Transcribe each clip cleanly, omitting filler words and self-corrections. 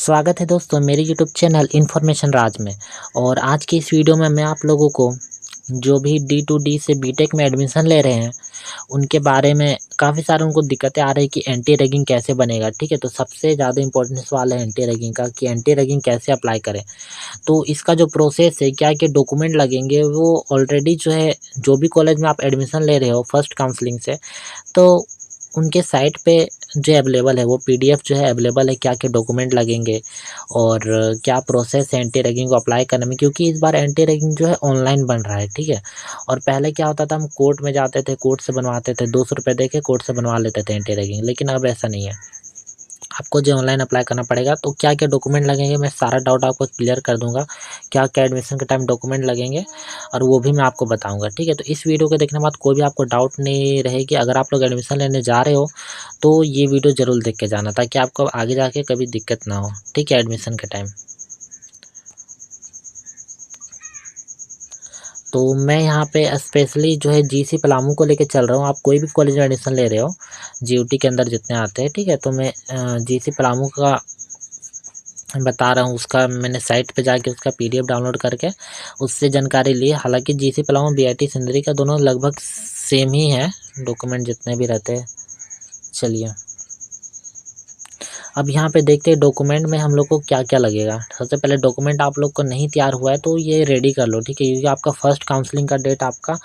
स्वागत है दोस्तों मेरे यूट्यूब चैनल इन्फॉर्मेशन राज में। और आज की इस वीडियो में मैं आप लोगों को जो भी D2D से बीटेक में एडमिशन ले रहे हैं उनके बारे में काफ़ी सारे उनको दिक्कतें आ रही कि एंटी रैगिंग कैसे बनेगा। ठीक है, तो सबसे ज़्यादा इंपॉर्टेंट सवाल है एंटी रैगिंग का कि एंटी रैगिंग कैसे अप्लाई करें। तो इसका जो प्रोसेस है, क्या-क्या डॉक्यूमेंट लगेंगे, वो ऑलरेडी जो है जो भी कॉलेज में आप एडमिशन ले रहे हो फर्स्ट काउंसलिंग से, तो उनके साइट पे जो अवेलेबल है वो पीडीएफ जो है अवेलेबल है, क्या-क्या डॉक्यूमेंट लगेंगे और क्या प्रोसेस है एंटी रैगिंग को अप्लाई करने में, क्योंकि इस बार एंटी रैगिंग जो है ऑनलाइन बन रहा है। ठीक है, और पहले क्या होता था, हम कोर्ट में जाते थे, कोर्ट से बनवाते थे, ₹200 दे के कोर्ट से बनवा लेते थे एंटी रैगिंग, लेकिन अब ऐसा नहीं है। आपको जो ऑनलाइन अप्लाई करना पड़ेगा। तो क्या-क्या डॉक्यूमेंट लगेंगे, मैं सारा डाउट आपको क्लियर कर दूँगा। क्या-क्या एडमिशन के टाइम डॉक्यूमेंट लगेंगे और वो भी मैं आपको बताऊँगा। ठीक है, तो इस वीडियो को देखने के बाद कोई भी आपको डाउट नहीं रहेगी। अगर आप लोग एडमिशन लेने जा रहे हो तो ये वीडियो ज़रूर देख के जाना, ताकि आपको आगे जाके कभी दिक्कत ना हो। ठीक है, एडमिशन के टाइम। तो मैं यहाँ पे स्पेशली जो है जीसी पलामू को लेके चल रहा हूँ। आप कोई भी कॉलेज में एडमिशन ले रहे हो, जीयूटी के अंदर जितने आते हैं, ठीक है, तो मैं जीसी पलामू का बता रहा हूँ। उसका मैंने साइट पे जाके उसका पीडीएफ डाउनलोड करके उससे जानकारी ली। हालांकि जीसी पलामू बीआईटी सिंदरी का दोनों लगभग सेम ही है, डॉक्यूमेंट जितने भी रहते हैं। चलिए अब यहाँ पे देखते हैं डॉक्यूमेंट में हम लोग को क्या क्या लगेगा। सबसे पहले डॉक्यूमेंट आप लोग को नहीं तैयार हुआ है तो ये रेडी कर लो। ठीक है, क्योंकि आपका फर्स्ट काउंसलिंग का डेट आपका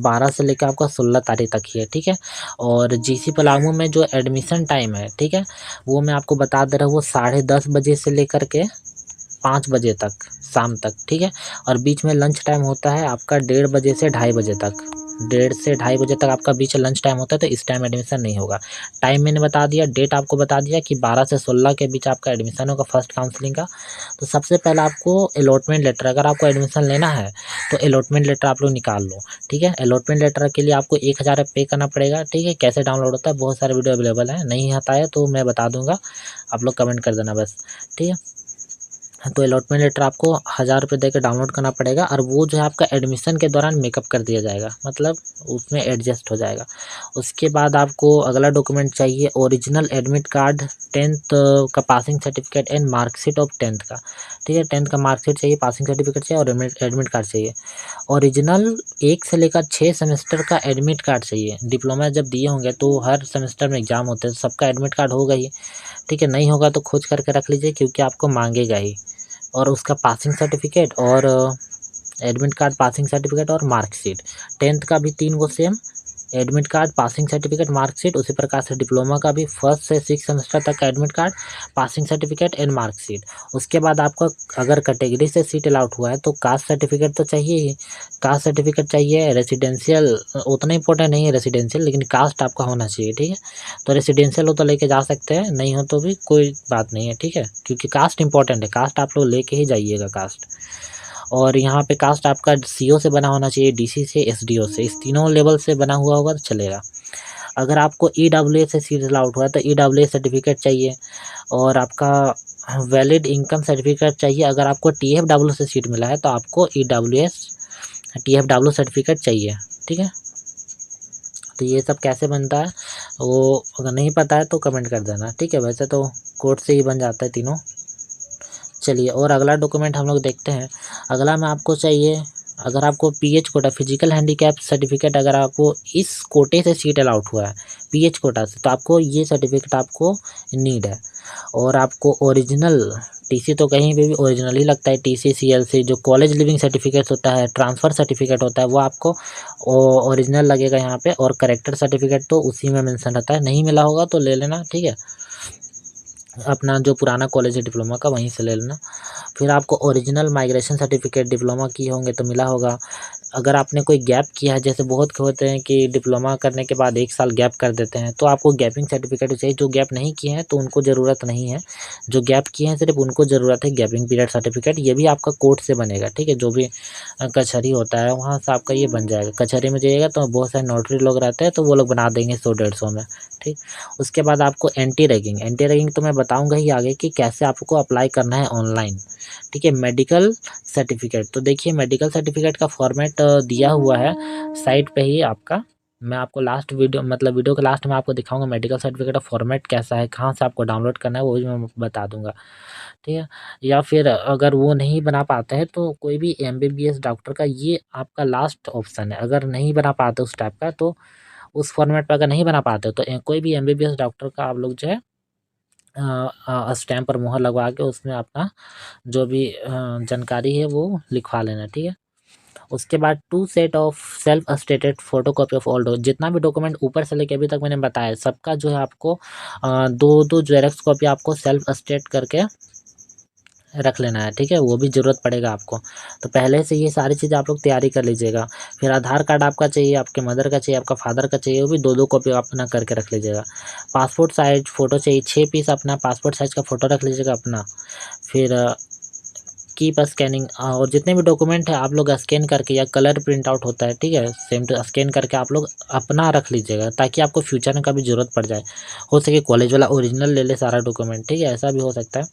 12 से लेकर आपका 16 तारीख तक ही है। ठीक है, और जीसी पलामू में जो एडमिशन टाइम है, ठीक है, वो मैं आपको बता दे रहा हूँ, वो 10:30 बजे से लेकर के 5 बजे तक शाम तक। ठीक है, और बीच में लंच टाइम होता है आपका 1:30 बजे से 2:30 बजे तक। 1:30 से 2:30 बजे तक आपका बीच लंच टाइम होता है, तो इस टाइम एडमिशन नहीं होगा। टाइम मैंने बता दिया, डेट आपको बता दिया कि 12 से 16 के बीच आपका एडमिशन होगा फर्स्ट काउंसलिंग का। तो सबसे पहले आपको अलॉटमेंट लेटर, अगर आपको एडमिशन लेना है तो अलॉटमेंट लेटर आप लोग निकाल लो। ठीक है, अलॉटमेंट लेटर के लिए आपको 1000 पे करना पड़ेगा। ठीक है, कैसे डाउनलोड होता है, बहुत सारे वीडियो अवेलेबल है, नहीं आता है तो मैं बता दूंगा, आप लोग कमेंट कर देना बस। ठीक है, तो अलॉटमेंट लेटर आपको 1000 दे के डाउनलोड करना पड़ेगा, और वो जो है आपका एडमिशन के दौरान मेकअप कर दिया जाएगा, मतलब उसमें एडजस्ट हो जाएगा। उसके बाद आपको अगला डॉक्यूमेंट चाहिए ओरिजिनल एडमिट कार्ड, 10th का passing certificate and marksheet of 10th का। ठीक है, 10th का मार्कशीट चाहिए, पासिंग सर्टिफिकेट चाहिए और एडमिट कार्ड चाहिए। ओरिजिनल 1 से लेकर 6 सेमेस्टर का एडमिट कार्ड चाहिए। डिप्लोमा जब दिए होंगे तो हर सेमेस्टर में एग्जाम होते हैं, तो सबका एडमिट कार्ड होगा ही। ठीक है, नहीं होगा तो खोज करके रख लीजिए, क्योंकि आपको मांगेगा ही। और उसका पासिंग सर्टिफिकेट और एडमिट कार्ड, पासिंग सर्टिफिकेट और मार्कशीट। 10th का भी 3 go same, admit card, passing certificate, marksheet. उसी प्रकार से डिप्लोमा का भी 1st से 6 सेमेस्टर तक का admit card, passing certificate and marksheet. उसके बाद आपको अगर कैटेगरी से सीट अलाउट हुआ है तो कास्ट सर्टिफिकेट तो चाहिए ही। कास्ट सर्टिफिकेट चाहिए, रेसिडेंशियल उतना इंपॉर्टेंट नहीं है रेसिडेंशियल, लेकिन कास्ट आपका होना चाहिए। ठीक है, तो रेसिडेंशियल हो तो लेके जा सकते हैं, नहीं हो तो भी कोई बात नहीं है। ठीक है, क्योंकि कास्ट इंपॉर्टेंट है, कास्ट आप लोग लेके ही जाइएगा कास्ट। और यहाँ पे कास्ट आपका सीओ से बना होना चाहिए, डीसी से, एसडीओ से, इस तीनों लेवल से बना हुआ होगा तो चलेगा। अगर आपको ईडब्ल्यूएस से सीट अलाउट हुआ है तो ईडब्ल्यूएस सर्टिफिकेट चाहिए, और आपका वैलिड इनकम सर्टिफिकेट चाहिए। अगर आपको टीएफडब्ल्यू से सीट मिला है तो आपको ईडब्ल्यूएस टीएफडब्ल्यू सर्टिफिकेट चाहिए। ठीक है, तो ये सब कैसे बनता है वो अगर नहीं पता है तो कमेंट कर देना। ठीक है, वैसे तो कोर्ट से ही बन जाता है तीनों। चलिए, और अगला डॉक्यूमेंट हम लोग देखते हैं। अगला में आपको चाहिए, अगर आपको PH quota, physical handicap certificate, अगर आपको इस कोटे से सीट अलाउट हुआ है पीएच कोटा से, तो आपको ये सर्टिफिकेट आपको नीड है। और आपको ओरिजिनल टीसी, तो कहीं पे भी ओरिजिनल ही लगता है, टीसी, सीएलसी, जो कॉलेज लिविंग सर्टिफिकेट होता है, ट्रांसफ़र सर्टिफिकेट होता है, वो आपको ओरिजिनल लगेगा यहाँ पे। और करेक्टर सर्टिफिकेट तो उसी में मेंशन रहता है, नहीं मिला होगा तो ले लेना। ठीक है, अपना जो पुराना कॉलेज है डिप्लोमा का वहीं से ले लेना। फिर आपको ओरिजिनल माइग्रेशन सर्टिफिकेट, डिप्लोमा किए होंगे तो मिला होगा। अगर आपने कोई गैप किया है, जैसे बहुत के होते हैं कि डिप्लोमा करने के बाद 1 साल गैप कर देते हैं, तो आपको गैपिंग सर्टिफिकेट चाहिए। जो गैप नहीं किए हैं तो उनको ज़रूरत नहीं है, जो गैप किए हैं सिर्फ उनको ज़रूरत है गैपिंग पीरियड सर्टिफिकेट। ये भी आपका कोर्ट से बनेगा। ठीक है, जो भी कचहरी होता है वहाँ से आपका ये बन जाएगा। कचहरी में जाइएगा तो बहुत सारे नोटरी लोग रहते हैं, तो वो लोग बना देंगे 100-150 में। ठीक, उसके बाद आपको एंटी रैगिंग तो मैं बताऊंगा ही आगे कि कैसे आपको अप्लाई करना है ऑनलाइन। ठीक है, मेडिकल सर्टिफिकेट, तो देखिए मेडिकल सर्टिफिकेट का फॉर्मेट दिया हुआ है साइट पे ही आपका मैं आपको लास्ट वीडियो मतलब वीडियो के लास्ट में आपको दिखाऊंगा मेडिकल सर्टिफिकेट का फॉर्मेट कैसा है, कहाँ से आपको डाउनलोड करना है वो भी मैं बता दूंगा, ठीक है। या फिर अगर वो नहीं बना पाते हैं तो कोई भी एमबीबीएस डॉक्टर का ये आपका लास्ट ऑप्शन है। अगर नहीं बना पाते उस टाइप का तो उस फॉर्मेट पर अगर नहीं बना पाते तो कोई भी एमबीबीएस डॉक्टर का आप लोग जो है स्टैम्प पर मुहर लगवा के उसमें अपना जो भी जानकारी है वो लिखवा लेना, ठीक है। उसके बाद 2 set of self stated photocopy of all जितना भी डॉक्यूमेंट ऊपर से लेके अभी तक मैंने बताया सबका जो है आपको 2-2 जेरॉक्स कॉपी आपको सेल्फ स्टेट करके रख लेना है, ठीक है। वो भी ज़रूरत पड़ेगा आपको, तो पहले से ये सारी चीज़ें आप लोग तैयारी कर लीजिएगा। फिर आधार कार्ड आपका चाहिए, आपके मदर का चाहिए, आपका फादर का चाहिए, वो भी 2-2 कॉपी अपना करके रख लीजिएगा। पासपोर्ट साइज़ फ़ोटो चाहिए 6 पीस, अपना पासपोर्ट साइज़ का फ़ोटो रख लीजिएगा अपना। फिर कीप स्कैनिंग और जितने भी डॉक्यूमेंट है आप लोग स्कैन करके या कलर प्रिंट आउट होता है, ठीक है, सेम टू स्कैन करके आप लोग अपना रख लीजिएगा ताकि आपको फ्यूचर में कभी ज़रूरत पड़ जाए। हो सके कॉलेज वाला ओरिजिनल ले ले सारा डॉक्यूमेंट, ठीक है, ऐसा भी हो सकता है।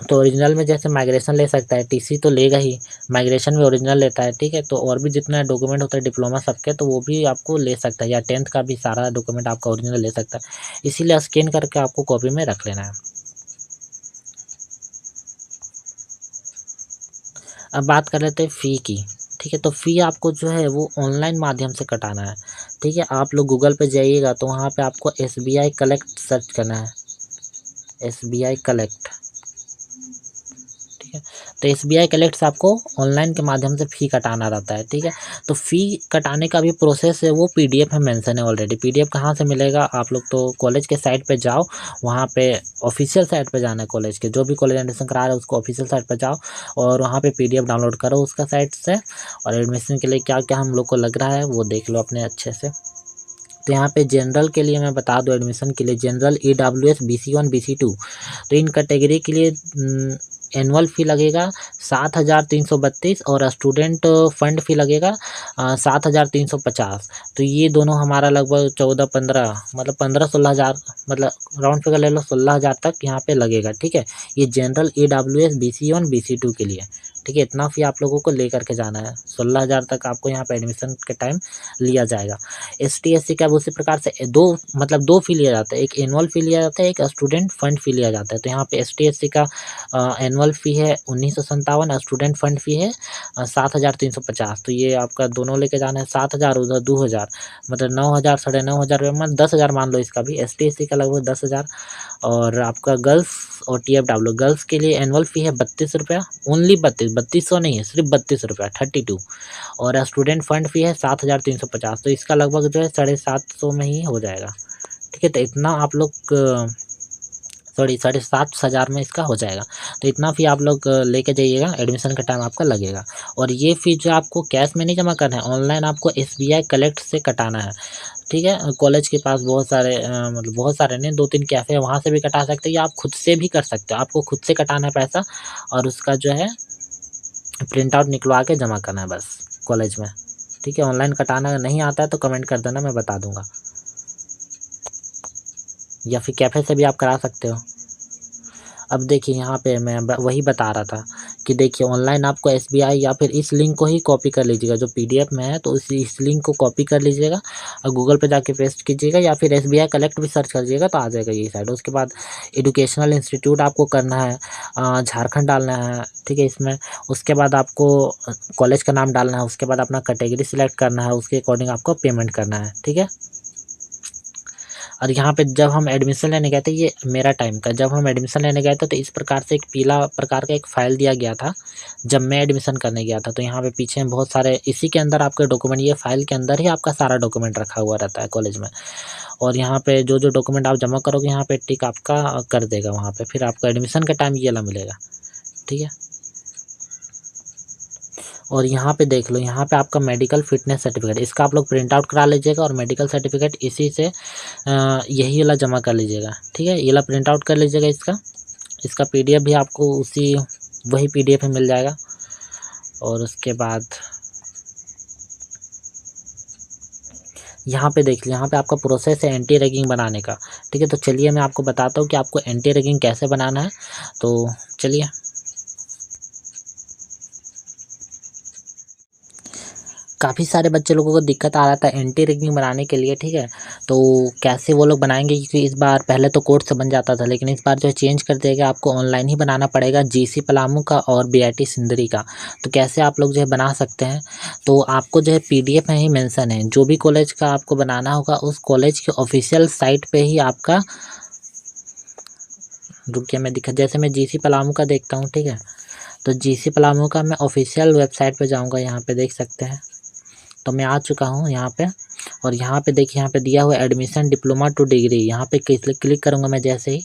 तो ओरिजिनल में जैसे माइग्रेशन ले सकता है, टीसी तो लेगा ही, माइग्रेशन में ओरिजिनल लेता है, ठीक है। तो और भी जितना डॉक्यूमेंट होता है डिप्लोमा सबके तो वो भी आपको ले सकता है, या 10th का भी सारा डॉक्यूमेंट आपका ओरिजिनल ले सकता है। इसीलिए स्कैन करके आपको कॉपी में रख लेना है। अब बात कर लेते हैं फ़ी की, ठीक है। तो फ़ी आपको जो है वो ऑनलाइन माध्यम से कटाना है, ठीक है। आप लोग गूगल पे जाइएगा तो वहाँ पे आपको एसबीआई कलेक्ट सर्च करना है, एसबीआई कलेक्ट, ठीक है। तो एसबीआई कलेक्ट से आपको ऑनलाइन के माध्यम से फ़ी कटाना रहता है, ठीक है। तो फ़ी कटाने का भी प्रोसेस है वो पीडीएफ में मेंशन है ऑलरेडी। पीडीएफ कहाँ से मिलेगा, आप लोग तो कॉलेज के साइट पे जाओ, वहाँ पे ऑफिशियल साइट पे जाना है कॉलेज के, जो भी कॉलेज एडमिशन करा रहे हैं उसको ऑफिशियल साइट पे जाओ और वहाँ पे पीडीएफ डाउनलोड करो उसका साइट से, और एडमिशन के लिए क्या क्या हम लोग को लग रहा है वो देख लो अपने अच्छे से। तो यहाँ पे जनरल के लिए मैं बता दूँ, एडमिशन के लिए जनरल ईडब्ल्यूएस BC1 BC2, तो इन कैटेगरी के लिए एनुअल फ़ी लगेगा 7,332 और स्टूडेंट फंड फ़ी लगेगा 7,350। तो ये दोनों हमारा लगभग 14-15 मतलब 15-16 हज़ार, मतलब राउंड फिगर ले लो 16 हज़ार तक यहाँ पे लगेगा, ठीक है। ये जनरल EWS BC1 BC2 के लिए, ठीक है। इतना फ़ी आप लोगों को लेकर के जाना है, 16 हज़ार तक आपको यहाँ पे एडमिशन के टाइम लिया जाएगा। ST SC का उसी प्रकार से दो फ़ी लिया जाता है, एक एनुअल फ़ी लिया जाता है, एक स्टूडेंट फंड फ़ी लिया जाता है। तो यहाँ पे ST SC का एनुअल फ़ी है 1957, स्टूडेंट फंड फ़ी है 7,350। तो ये आपका दोनों लेके जाना है 7,000, उधर 2,000, मतलब 9,000 साढ़े 9,000 मतलब 10,000 मान लो इसका भी। ST SC का लगभग 10,000। और आपका गर्ल्स और TFW गर्ल्स के लिए एनुअल फ़ी है 32 रुपया, ओनली 3200 नहीं है, सिर्फ 32 रुपया 32। और स्टूडेंट फंड फ़ी है 7,350। तो इसका लगभग जो है 750 में ही हो जाएगा, ठीक है। तो इतना आप लोग सॉरी 7,500 में इसका हो जाएगा। तो इतना फ़ी आप लोग लेके जाइएगा, एडमिशन का टाइम आपका लगेगा। और ये फ़ी जो आपको कैश में नहीं जमा करना है, ऑनलाइन आपको SBI कलेक्ट से कटाना है, ठीक है। कॉलेज के पास बहुत सारे मतलब बहुत सारे नहीं 2-3 कैफ़े हैं, वहाँ से भी कटा सकते हैं या आप खुद से भी कर सकते हो। आपको खुद से कटाना है पैसा और उसका जो है प्रिंट आउट निकलवा के जमा करना है बस कॉलेज में, ठीक है। ऑनलाइन कटाना नहीं आता है तो कमेंट कर देना, मैं बता दूँगा। या फिर कैफ़े से भी आप करा सकते हो। अब देखिए यहाँ पे मैं वही बता रहा था कि देखिए ऑनलाइन आपको एसबीआई या फिर इस लिंक को ही कॉपी कर लीजिएगा जो पीडीएफ में है, तो इस लिंक को कॉपी कर लीजिएगा और गूगल पे जाके पेस्ट कीजिएगा या फिर एसबीआई कलेक्ट भी सर्च करिएगा तो आ जाएगा ये साइड। उसके बाद एजुकेशनल इंस्टीट्यूट आपको करना है, झारखंड डालना है, ठीक है इसमें। उसके बाद आपको कॉलेज का नाम डालना है, उसके बाद अपना कैटेगरी सिलेक्ट करना है, उसके अकॉर्डिंग आपको पेमेंट करना है, ठीक है। और यहाँ पे जब हम एडमिशन लेने गए थे, ये मेरा टाइम का जब हम एडमिशन लेने गए थे तो इस प्रकार से एक पीला प्रकार का एक फ़ाइल दिया गया था जब मैं एडमिशन करने गया था। तो यहाँ पे पीछे में बहुत सारे इसी के अंदर आपके डॉक्यूमेंट, ये फ़ाइल के अंदर ही आपका सारा डॉक्यूमेंट रखा हुआ रहता है कॉलेज में। और यहाँ पे जो जो डॉक्यूमेंट आप जमा करोगे यहाँ पे टिक आपका कर देगा वहाँ पे, फिर आपको एडमिशन के टाइम ये वाला मिलेगा, ठीक है। और यहाँ पे देख लो, यहाँ पे आपका मेडिकल फिटनेस सर्टिफिकेट, इसका आप लोग प्रिंट आउट करा लीजिएगा और मेडिकल सर्टिफिकेट इसी से यही वाला जमा कर लीजिएगा, ठीक है। ये वाला प्रिंट आउट कर लीजिएगा इसका पीडीएफ भी आपको वही पीडीएफ में मिल जाएगा। और उसके बाद यहाँ पे देख लीजिए, यहाँ पे आपका प्रोसेस है एंटी रैगिंग बनाने का, ठीक है। तो चलिए मैं आपको बताता हूँ कि आपको एंटी रैगिंग कैसे बनाना है, तो चलिए। काफ़ी सारे बच्चे लोगों को दिक्कत आ रहा था एंटी रैगिंग बनाने के लिए, ठीक है। तो कैसे वो लोग बनाएंगे, क्योंकि इस बार पहले तो कोर्ट से बन जाता था, लेकिन इस बार जो है चेंज कर दिया गया, आपको ऑनलाइन ही बनाना पड़ेगा जीसी पलामू का और बीआईटी सिंदरी का। तो कैसे आप लोग जो है बना सकते हैं, तो आपको जो है पीडीएफ में ही मेंशन है, जो भी कॉलेज का आपको बनाना होगा उस कॉलेज के ऑफिशियल साइट पे ही आपका, रुकिए मैं दिखा, जैसे मैं जीसी पलामू का देखता हूँ, ठीक है। तो जीसी पलामू का मैं ऑफिशियल वेबसाइट पे जाऊँगा, यहाँ पे देख सकते हैं। तो मैं आ चुका हूँ यहाँ पे, और यहाँ पे देखिए, यहाँ पे दिया हुआ है एडमिशन डिप्लोमा टू डिग्री। यहाँ पे क्लिक करूँगा मैं जैसे ही,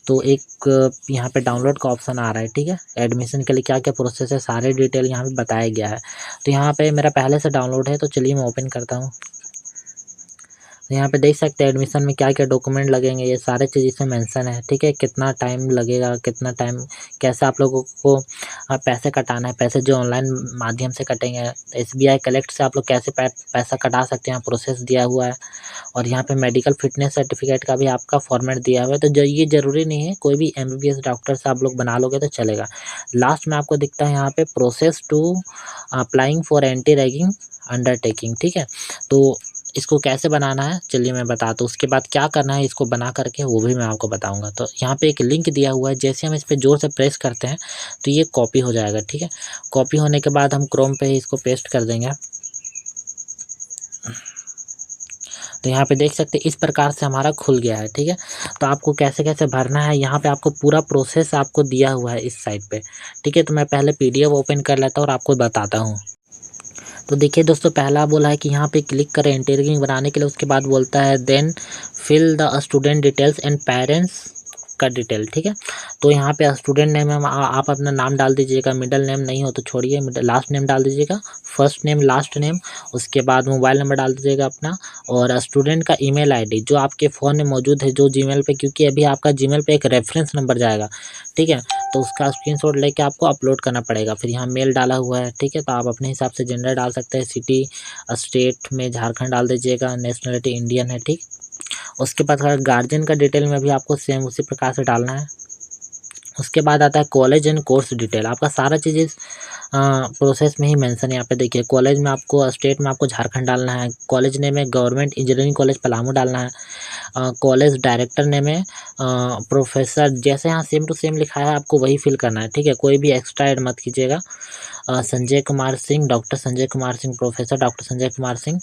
तो एक यहाँ पे डाउनलोड का ऑप्शन आ रहा है, ठीक है। एडमिशन के लिए क्या क्या प्रोसेस है, सारे डिटेल यहाँ पे बताया गया है। तो यहाँ पे मेरा पहले से डाउनलोड है, तो चलिए मैं ओपन करता हूँ। यहाँ पे देख सकते हैं एडमिशन में क्या क्या डॉक्यूमेंट लगेंगे, ये सारे चीज़ इसमें मेंशन है, ठीक है। कितना टाइम लगेगा, कितना टाइम, कैसे आप लोगों को पैसे कटाना है, पैसे जो ऑनलाइन माध्यम से कटेंगे, एसबीआई कलेक्ट से आप लोग कैसे पैसा कटा सकते हैं, प्रोसेस दिया हुआ है। और यहाँ पे मेडिकल फिटनेस सर्टिफिकेट का भी आपका फॉर्मेट दिया हुआ है। तो जो ये ज़रूरी नहीं है, कोई भी एमबीबीएस डॉक्टर से आप लोग बना लोगे तो चलेगा। लास्ट में आपको दिखता है यहाँ पे process to applying for anti ragging undertaking, ठीक है। तो इसको कैसे बनाना है चलिए मैं बताता हूँ, उसके बाद क्या करना है इसको बना करके वो भी मैं आपको बताऊंगा। तो यहाँ पे एक लिंक दिया हुआ है, जैसे हम इस पर जोर से प्रेस करते हैं तो ये कॉपी हो जाएगा, ठीक है। कॉपी होने के बाद हम क्रोम पे ही इसको पेस्ट कर देंगे। तो यहाँ पे देख सकते हैं इस प्रकार से हमारा खुल गया है, ठीक है। तो आपको कैसे कैसे भरना है, यहाँ पे आपको पूरा प्रोसेस आपको दिया हुआ है इस साइट पे, ठीक है। तो मैं पहले पीडीएफ ओपन कर लेता हूँ और आपको बताता हूँ। तो देखिए दोस्तों, पहला बोला है कि यहाँ पे क्लिक करें एंटी रैगिंग बनाने के लिए, उसके बाद बोलता है then fill the student details and parents का डिटेल, ठीक है। तो यहाँ पे स्टूडेंट नेम में आप अपना नाम डाल दीजिएगा, मिडिल नेम नहीं हो तो छोड़िए, लास्ट नेम डाल दीजिएगा, फर्स्ट नेम लास्ट नेम, उसके बाद मोबाइल नंबर डाल दीजिएगा अपना, और स्टूडेंट का ईमेल आईडी जो आपके फ़ोन में मौजूद है, जो जीमेल पे, क्योंकि अभी आपका जीमेल पे एक रेफरेंस नंबर जाएगा, ठीक है। तो उसका स्क्रीनशॉट लेके आपको अपलोड करना पड़ेगा। फिर यहाँ मेल डाला हुआ है, ठीक है। तो आप अपने हिसाब से जेंडर डाल सकते हैं, सिटी स्टेट में झारखंड डाल दीजिएगा, नेशनलिटी इंडियन है, ठीक। उसके बाद गार्जियन का डिटेल में भी आपको सेम उसी प्रकार से डालना है। उसके बाद आता है कॉलेज एंड कोर्स डिटेल, आपका सारा चीज़ इस प्रोसेस में ही मेंशन है। यहाँ पे देखिए, कॉलेज में आपको, स्टेट में आपको झारखंड डालना है, कॉलेज नेम में गवर्नमेंट इंजीनियरिंग कॉलेज पलामू डालना है, कॉलेज डायरेक्टर नेम में प्रोफेसर, जैसे यहाँ सेम टू सेम लिखा है आपको वही फिल करना है, ठीक है। कोई भी एक्स्ट्रा ऐड मत कीजिएगा। Sanjay Kumar Singh, doctor Sanjay Kumar Singh, professor doctor Sanjay Kumar Singh.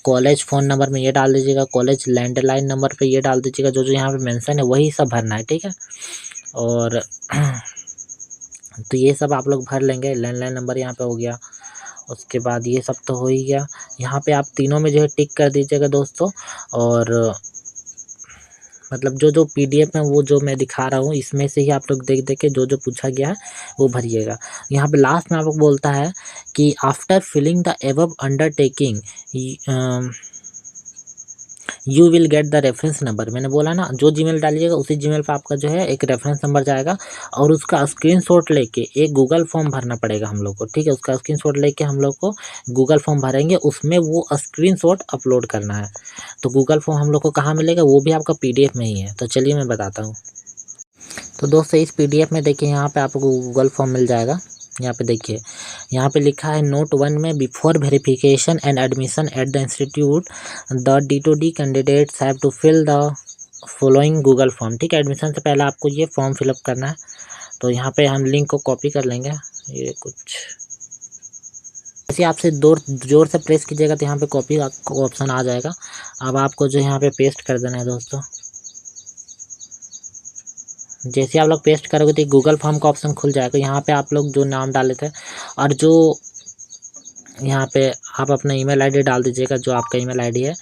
College phone number में ये डाल दीजिएगा, कॉलेज लैंडलाइन नंबर पे ये डाल दीजिएगा, जो जो यहाँ पे मेंशन है वही सब भरना है, ठीक है। और तो ये सब आप लोग भर लेंगे, लैंडलाइन नंबर यहाँ पे हो गया। उसके बाद ये सब तो हो ही गया। यहाँ पे आप तीनों में जो है टिक कर दीजिएगा दोस्तों। और मतलब जो जो पीडीएफ में वो जो मैं दिखा रहा हूँ, इसमें से ही आप लोग देख देख के जो जो पूछा गया है वो भरिएगा। यहाँ पे लास्ट में आप लोग बोलता है कि after filling the above undertaking you will get the reference number. मैंने बोला ना, जो जीमेल डालिएगा उसी जीमेल पर आपका जो है एक रेफरेंस नंबर जाएगा, और उसका स्क्रीनशॉट लेके एक गूगल फॉर्म भरना पड़ेगा हम लोग को, ठीक है। उसका स्क्रीनशॉट लेके हम लोग को गूगल फॉर्म भरेंगे, उसमें वो स्क्रीनशॉट अपलोड करना है। तो गूगल फॉर्म हम लोग को कहाँ मिलेगा, वो भी आपका पीडीएफ में ही है। तो चलिए मैं बताता हूँ। तो दोस्तों, इस पीडीएफ में देखिए, यहाँ पे आपको गूगल फॉर्म मिल जाएगा। यहाँ पे देखिए, यहाँ पे लिखा है नोट 1 में before verification and admission at the institute the D2D candidates have to fill the following Google form, ठीक है। एडमिशन से पहले आपको ये फॉर्म फिलअप करना है। तो यहाँ पे हम लिंक को कॉपी कर लेंगे, ये कुछ जैसे आपसे जोर से प्रेस कीजिएगा तो यहाँ पे कॉपी का ऑप्शन आ जाएगा। अब आपको जो यहाँ पे पेस्ट कर देना है दोस्तों। जैसे आप लोग पेस्ट करोगे तो गूगल फॉर्म का ऑप्शन खुल जाएगा। यहाँ पे आप लोग जो नाम डाले थे, और जो यहाँ पे आप अपना ईमेल आईडी डाल दीजिएगा, जो आपका ईमेल आईडी है,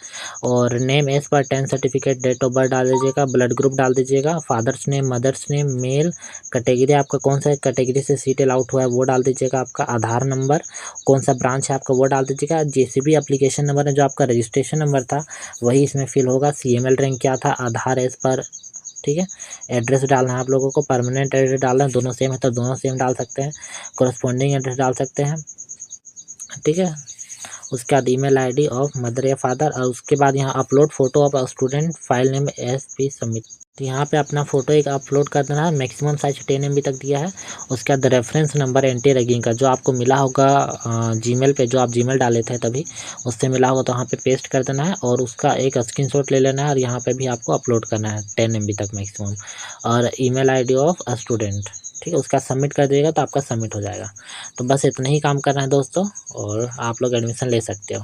और name as per 10 certificate, date of birth डाल दीजिएगा, ब्लड ग्रुप डाल दीजिएगा, father's name, mother's name, male, category आपका कौन सा कैटेगरी से सीट अलाउट हुआ है वो डाल दीजिएगा, आपका आधार नंबर कौन सा ब्रांच है आपका वो डाल दीजिएगा, जेसीबी एप्लीकेशन नंबर है जो आपका रजिस्ट्रेशन नंबर था वही इसमें फिल होगा, CML रैंक क्या था, आधार एज पर, ठीक है। एड्रेस डालना है आप लोगों को, परमानेंट एड्रेस डालना है, दोनों सेम है तो दोनों सेम डाल सकते हैं, कॉरस्पॉन्डिंग एड्रेस डाल सकते हैं, ठीक है। उसके बाद ईमेल आईडी ऑफ मदर या फादर, और उसके बाद यहाँ upload photo of student, file name SP submit. तो यहाँ पे अपना फ़ोटो एक अपलोड कर देना है, मैक्सिमम साइज़ 10 MB तक दिया है। उसके बाद रेफ़रेंस नंबर एंटी रैगिंग का जो आपको मिला होगा जीमेल पे, जो आप जीमेल डाले थे तभी, उससे मिला होगा तो वहाँ पे पेस्ट कर देना है और उसका एक स्क्रीनशॉट ले लेना है और यहाँ पे भी आपको अपलोड करना है 10 MB तक मैक्सिमम, और ईमेल आईडी ऑफ स्टूडेंट, ठीक है। उसका सबमिट कर दिएगा तो आपका सबमिट हो जाएगा। तो बस इतना ही काम करना है दोस्तों, और आप लोग एडमिशन ले सकते हो।